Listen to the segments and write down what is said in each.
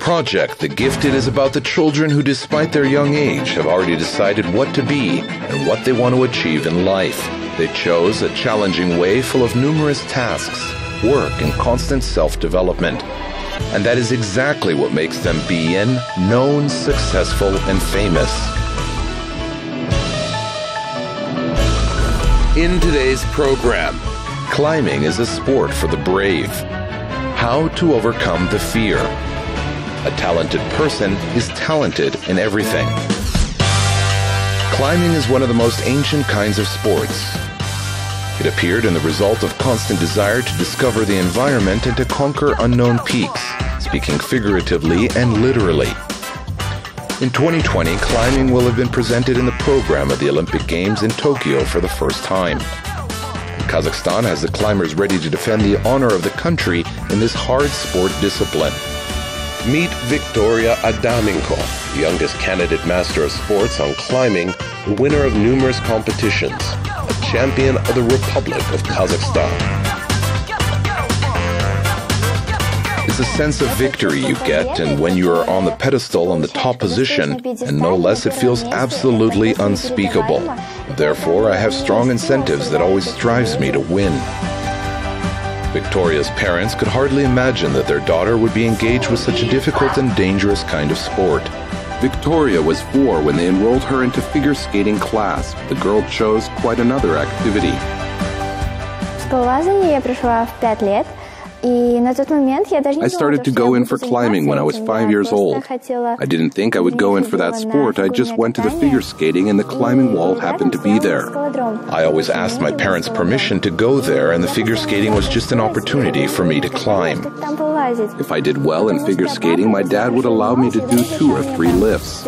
project, The Gifted, is about the children who, despite their young age, have already decided what to be and what they want to achieve in life. They chose a challenging way full of numerous tasks, work, and constant self-development. And that is exactly what makes them be known, successful, and famous. In today's program, climbing is a sport for the brave. How to overcome the fear. A talented person is talented in everything. Climbing is one of the most ancient kinds of sports. It appeared in the result of constant desire to discover the environment and to conquer unknown peaks, speaking figuratively and literally. In 2020, climbing will have been presented in the program of the Olympic Games in Tokyo for the first time. Kazakhstan has the climbers ready to defend the honor of the country in this hard sport discipline. Meet Victoria Adamenko, the youngest candidate master of sports on climbing, the winner of numerous competitions, a champion of the Republic of Kazakhstan. It's a sense of victory you get, and when you are on the pedestal on the top position, and no less, it feels absolutely unspeakable. Therefore, I have strong incentives that always drives me to win. Victoria's parents could hardly imagine that their daughter would be engaged with such a difficult and dangerous kind of sport. Victoria was 4 when they enrolled her into figure skating class. The girl chose quite another activity. В скалолазание я пришла в 5 лет. I started to go in for climbing when I was 5 years old. I didn't think I would go in for that sport. I just went to the figure skating and the climbing wall happened to be there. I always asked my parents' permission to go there, and the figure skating was just an opportunity for me to climb. If I did well in figure skating, my dad would allow me to do 2 or 3 lifts.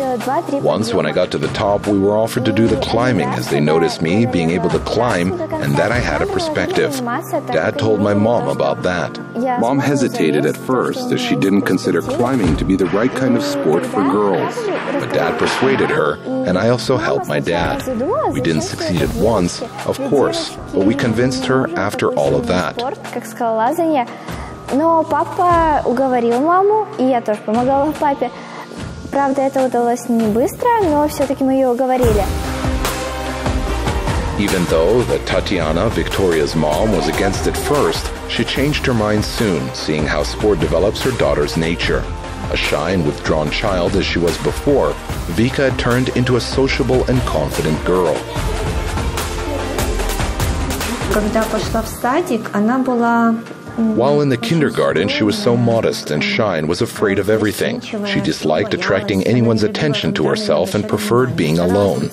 Once, when I got to the top, we were offered to do the climbing as they noticed me being able to climb and that I had a perspective. Dad told my mom about that. Mom hesitated at first as she didn't consider climbing to be the right kind of sport for girls. But Dad persuaded her, and I also helped my dad. We didn't succeed at once, of course, but we convinced her after all of that. Но папа уговорил маму, и я тоже помогала папе. Правда, это удалось не быстро, но все-таки мы ее уговорили. Even though that Tatiana, Victoria's mom, was against it first, she changed her mind soon, seeing how sport develops her daughter's nature. A shy and withdrawn child as she was before, Vika had turned into a sociable and confident girl. Когда пошла в садик, она была... While in the kindergarten, she was so modest and shy and was afraid of everything. She disliked attracting anyone's attention to herself and preferred being alone.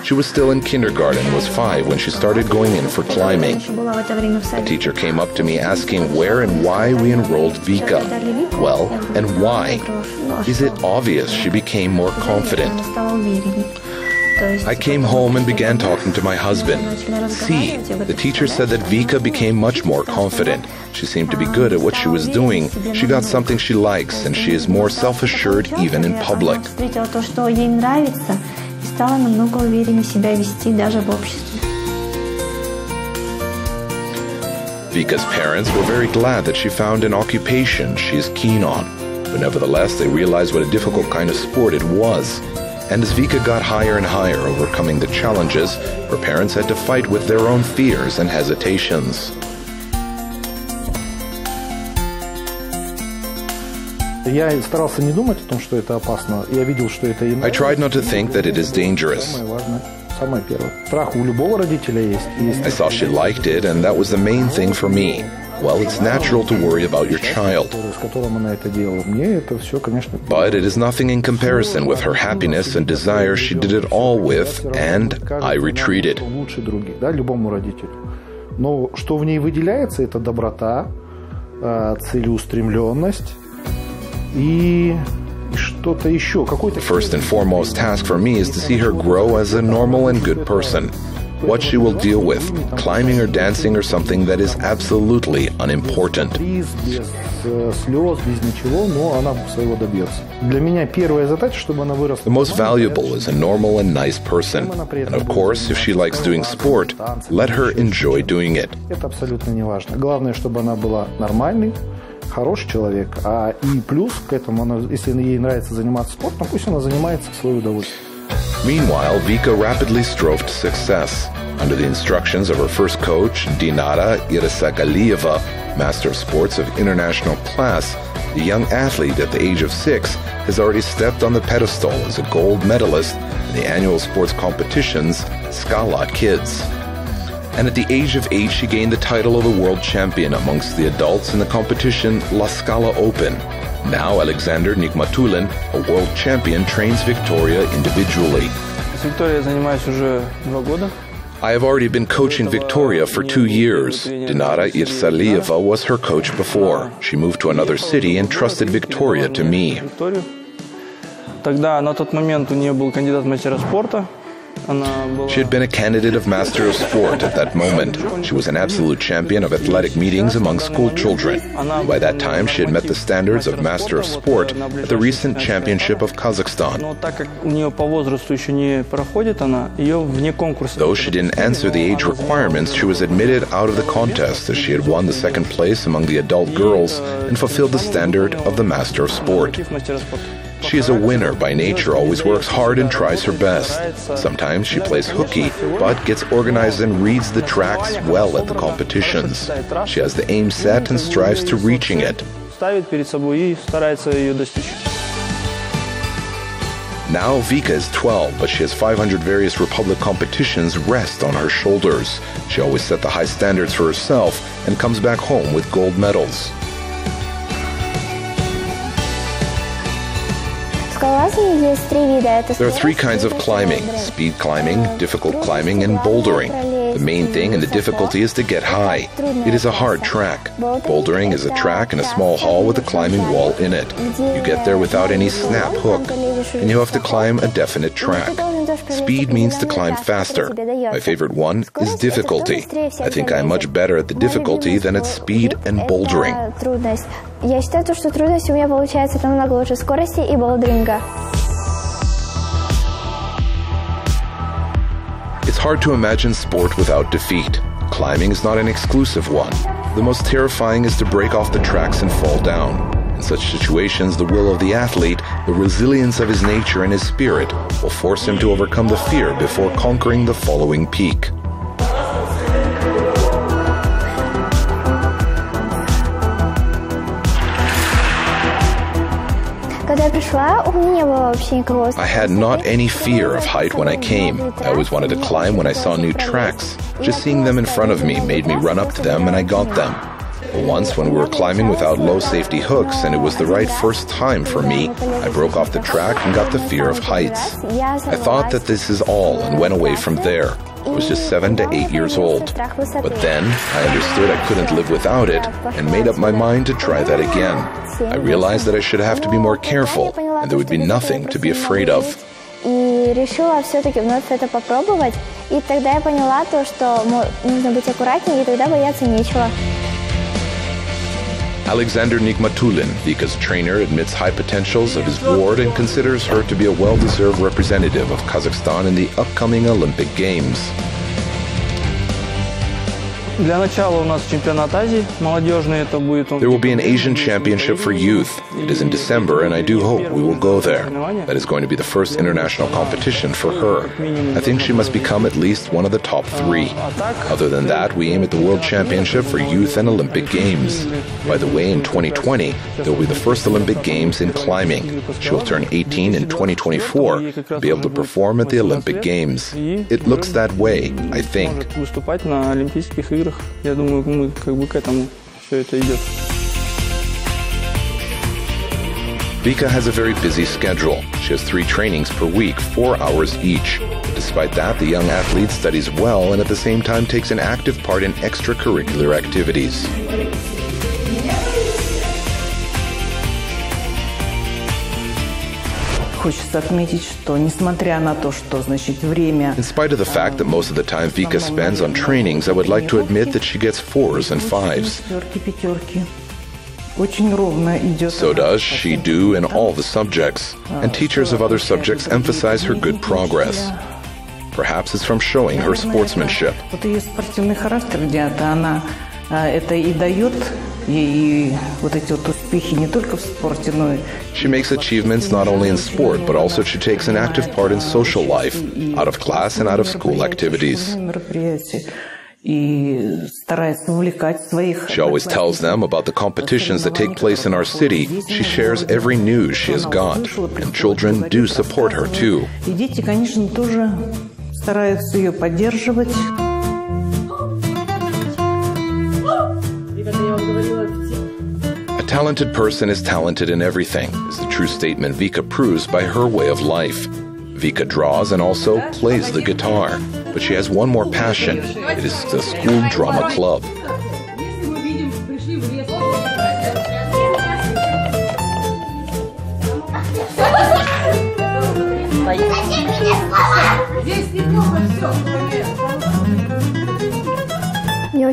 She was still in kindergarten and was 5 when she started going in for climbing. A teacher came up to me asking where and why we enrolled Vika. Well, and why? Is it obvious she became more confident? I came home and began talking to my husband. See, the teacher said that Vika became much more confident. She seemed to be good at what she was doing. She got something she likes, and she is more self-assured even in public. Vika's parents were very glad that she found an occupation she is keen on. But nevertheless, they realized what a difficult kind of sport it was. And as Vika got higher and higher, overcoming the challenges, her parents had to fight with their own fears and hesitations. I tried not to think that it is dangerous. I saw she liked it, and that was the main thing for me. Well, it's natural to worry about your child. But it is nothing in comparison with her happiness and desire she did it all with, and I retreated. Но что в ней выделяется, это доброта, целеустремленность и что-то еще. The first and foremost task for me is to see her grow as a normal and good person. What she will deal with, climbing or dancing or something that is absolutely unimportant. The most valuable is a normal and nice person. And of course, if she likes doing sport, let her enjoy doing it. хороший человек. И плюс к этому, если ей нравится заниматься спортом, пусть она занимается в свое удовольствие. Meanwhile, Vika rapidly strove to success. Under the instructions of her first coach, Dinara Irisagalieva, Master of Sports of international class, the young athlete at the age of 6 has already stepped on the pedestal as a gold medalist in the annual sports competitions Scala Kids. And at the age of 8, she gained the title of a world champion amongst the adults in the competition La Scala Open. Now Alexander Nigmatulin, a world champion, trains Victoria individually. I have already been coaching Victoria for 2 years. Dinara Irsalieva was her coach before. She moved to another city and trusted Victoria to me. She had been a candidate of Master of Sport at that moment. She was an absolute champion of athletic meetings among school children. By that time, she had met the standards of Master of Sport at the recent Championship of Kazakhstan. Though she didn't answer the age requirements, she was admitted out of the contest as she had won the second place among the adult girls and fulfilled the standard of the Master of Sport. She is a winner by nature, always works hard and tries her best. Sometimes she plays hooky, but gets organized and reads the tracks well at the competitions. She has the aim set and strives to reaching it. Now Vika is 12, but she has 500 various Republic competitions rest on her shoulders. She always set the high standards for herself and comes back home with gold medals. There are 3 kinds of climbing: speed climbing, difficult climbing, and bouldering. The main thing in the difficulty is to get high. It is a hard track. Bouldering is a track in a small hall with a climbing wall in it. You get there without any snap hook, and you have to climb a definite track. Speed means to climb faster. My favorite one is difficulty. I think I'm much better at the difficulty than at speed and bouldering. Я считаю, что трудность у меня получается намного лучше скорости и болдеринга. It's hard to imagine sport without defeat. Climbing is not an exclusive one. The most terrifying is to break off the tracks and fall down. In such situations, the will of the athlete, the resilience of his nature and his spirit, will force him to overcome the fear before conquering the following peak. I had not any fear of height when I came. I always wanted to climb when I saw new tracks. Just seeing them in front of me made me run up to them, and I got them. But once, when we were climbing without low safety hooks, and it was the right first time for me, I broke off the track and got the fear of heights. I thought that this is all and went away from there. I was just 7 to 8 years old. But then I understood I couldn't live without it and made up my mind to try that again. I realized that I should have to be more careful and there would be nothing to be afraid of. И решила все-таки вновь это попробовать. И тогда я поняла то, что нужно быть аккуратнее, и тогда бояться нечего. Alexander Nigmatulin, Vika's trainer, admits high potentials of his ward and considers her to be a well-deserved representative of Kazakhstan in the upcoming Olympic Games. There will be an Asian Championship for youth. It is in December, and I do hope we will go there. That is going to be the first international competition for her. I think she must become at least one of the top 3. Other than that, we aim at the World Championship for youth and Olympic Games. By the way, in 2020, there will be the first Olympic Games in climbing. She will turn 18 in 2024 and be able to perform at the Olympic Games. It looks that way, I think. Я думаю, мы к этому все это идет. Vika has a very busy schedule. She has 3 trainings per week, 4 hours each. But despite that, the young athlete studies well and at the same time takes an active part in extracurricular activities. In spite of the fact that most of the time Vika spends on trainings, I would like to admit that she gets 4s and 5s. So does she do in all the subjects, and teachers of other subjects emphasize her good progress. Perhaps it's from showing her sportsmanship. She makes achievements not only in sport, but also she takes an active part in social life, out of class and out of school activities. She always tells them about the competitions that take place in our city. She shares every news she has got, and children do support her too. A talented person is talented in everything, is the true statement Vika proves by her way of life. Vika draws and also plays the guitar, but she has one more passion. It is the school drama club. I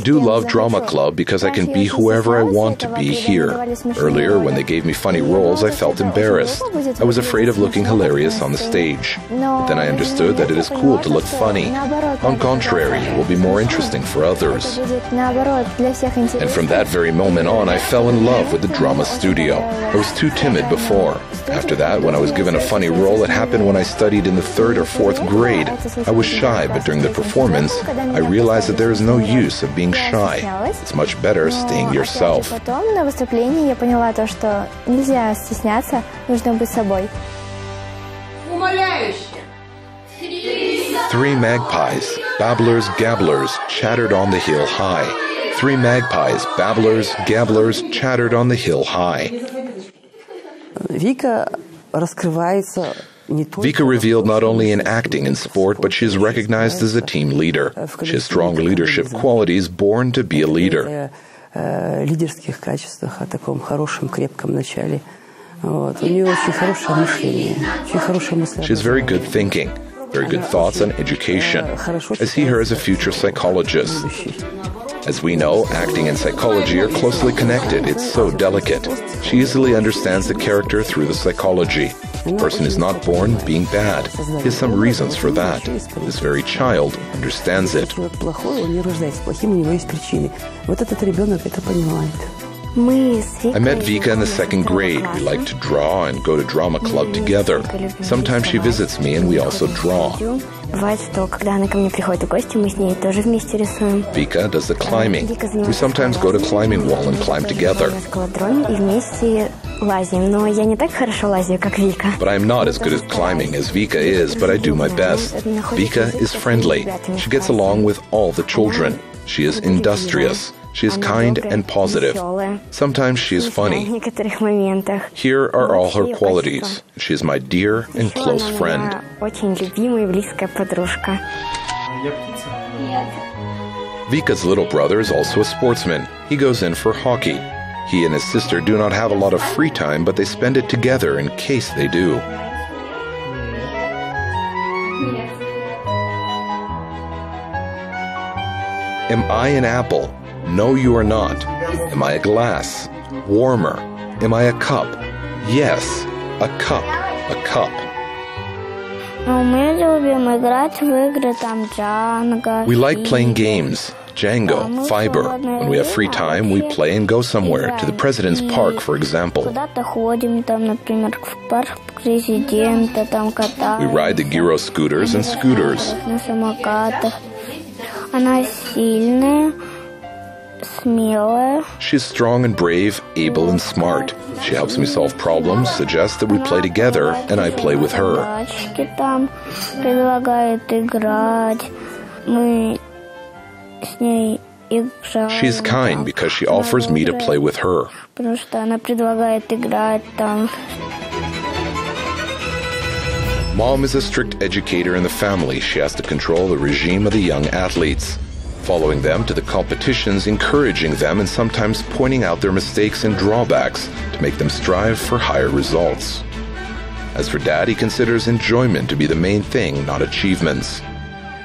do love drama club because I can be whoever I want to be here. Earlier, when they gave me funny roles, I felt embarrassed. I was afraid of looking hilarious on the stage. But then I understood that it is cool to look funny. On contrary, it will be more interesting for others. And from that very moment on, I fell in love with the drama studio. I was too timid before. After that, when I was given a funny role, it happened when I studied in the 3rd or 4th grade. I was shy, but during the performance, I realized that there is no use of being shy. It's much better staying yourself. 3 magpies, babblers, gabblers, chattered on the hill high. 3 magpies, babblers, gabblers, chattered on the hill high. Vika revealed not only in acting and sport, but she is recognized as a team leader. She has strong leadership qualities, born to be a leader. She has very good thinking, very good thoughts on education. I see her as a future psychologist. As we know, acting and psychology are closely connected. It's so delicate. She easily understands the character through the psychology. A person is not born being bad. He has some reasons for that. This very child understands it. I met Vika in the 2nd grade. We like to draw and go to drama club together. Sometimes she visits me and we also draw. Vika does the climbing. We sometimes go to climbing wall and climb together. But I am not as good at climbing as Vika is, but I do my best. Vika is friendly. She gets along with all the children. She is industrious. She is kind and positive. Sometimes she is funny. Here are all her qualities. She is my dear and close friend. Vika's little brother is also a sportsman. He goes in for hockey. He and his sister do not have a lot of free time, but they spend it together in case they do. Am I an apple? No, you are not. Am I a glass? Warmer. Am I a cup? Yes, a cup, a cup. We like playing games. Django, Fiber. When we have free time, we play and go somewhere, to the President's Park, for example. We ride the gyro scooters and scooters. She's strong and brave, able and smart. She helps me solve problems, suggests that we play together, and I play with her. She is kind because she offers me to play with her. Mom is a strict educator in the family. She has to control the regime of the young athletes, following them to the competitions, encouraging them, and sometimes pointing out their mistakes and drawbacks to make them strive for higher results. As for Dad, he considers enjoyment to be the main thing, not achievements.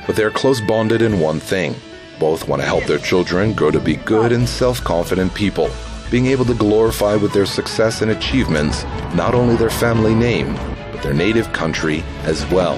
But they are close bonded in one thing. Both want to help their children grow to be good and self-confident people, being able to glorify with their success and achievements not only their family name, but their native country as well.